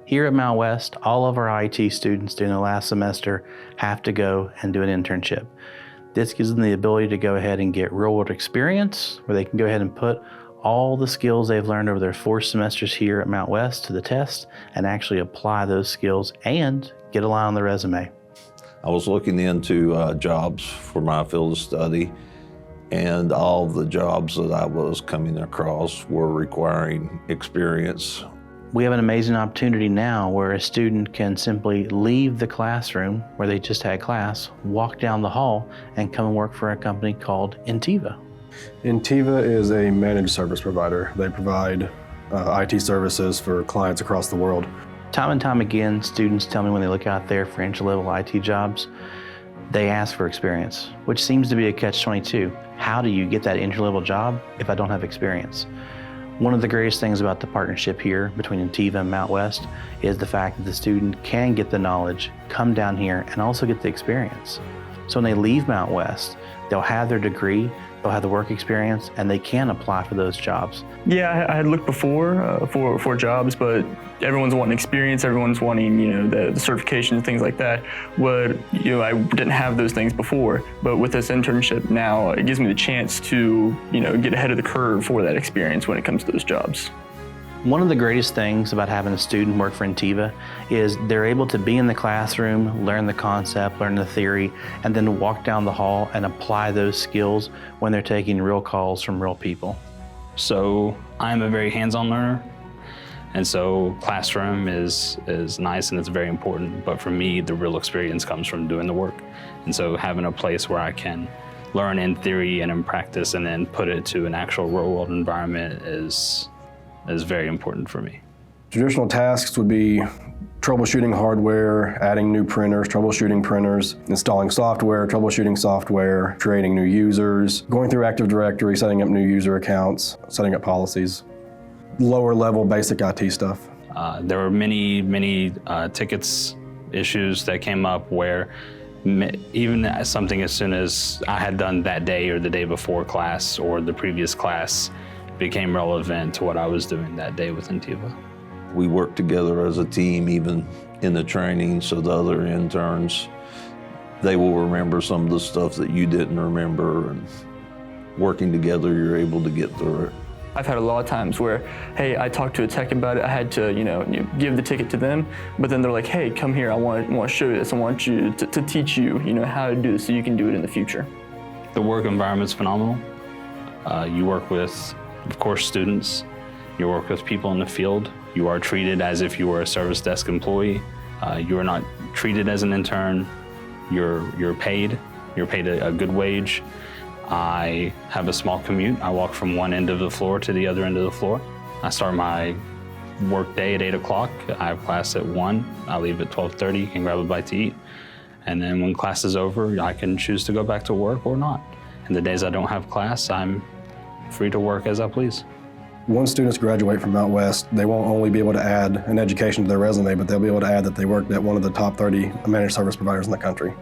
Here at Mountwest, all of our IT students during the last semester have to go and do an internship. This gives them the ability to go ahead and get real-world experience, where they can go ahead and put all the skills they've learned over their 4 semesters here at Mountwest to the test and actually apply those skills and get a line on the resume. I was looking into jobs for my field of study, and all of the jobs that I was coming across were requiring experience. We have an amazing opportunity now where a student can simply leave the classroom where they just had class, walk down the hall, and come and work for a company called Ntiva. Ntiva is a managed service provider. They provide IT services for clients across the world. Time and time again, students tell me when they look out there for entry-level IT jobs, they ask for experience, which seems to be a catch-22. How do you get that entry-level job if I don't have experience? One of the greatest things about the partnership here between Ntiva and Mountwest is the fact that the student can get the knowledge, come down here, and also get the experience. So when they leave Mountwest, they'll have their degree, they'll have the work experience, and they can apply for those jobs. Yeah, I had looked before for jobs, but everyone's wanting experience, everyone's wanting, the certification and things like that. I didn't have those things before, but with this internship now, it gives me the chance to, get ahead of the curve for that experience when it comes to those jobs. One of the greatest things about having a student work for Ntiva is they're able to be in the classroom, learn the concept, learn the theory, and then walk down the hall and apply those skills when they're taking real calls from real people. So I'm a very hands-on learner, and so classroom is nice and it's very important, but for me, the real experience comes from doing the work. And so having a place where I can learn in theory and in practice and then put it to an actual real-world environment is very important for me. Traditional tasks would be troubleshooting hardware, adding new printers, troubleshooting printers, installing software, troubleshooting software, creating new users, going through Active Directory, setting up new user accounts, setting up policies. Lower level basic IT stuff. There were many tickets, issues that came up where even something as soon as I had done that day or the day before class or the previous class became relevant to what I was doing that day with Ntiva. We work together as a team, even in the training, so the other interns, they will remember some of the stuff that you didn't remember, and working together, you're able to get through it. I've had a lot of times where, hey, I talked to a tech about it, I had to, give the ticket to them, but then they're like, hey, come here, I want to show you this, I want you to teach you, how to do this so you can do it in the future. The work environment's phenomenal. You work with, of course, students. You work with people in the field. You are treated as if you were a service desk employee. You are not treated as an intern. You're paid. You're paid a good wage. I have a small commute. I walk from one end of the floor to the other end of the floor. I start my work day at 8 o'clock. I have class at 1. I leave at 12:30, can grab a bite to eat. And then when class is over, I can choose to go back to work or not. And the days I don't have class, I'm free to work as I please. Once students graduate from Mountwest, they won't only be able to add an education to their resume, but they'll be able to add that they worked at one of the top 30 managed service providers in the country.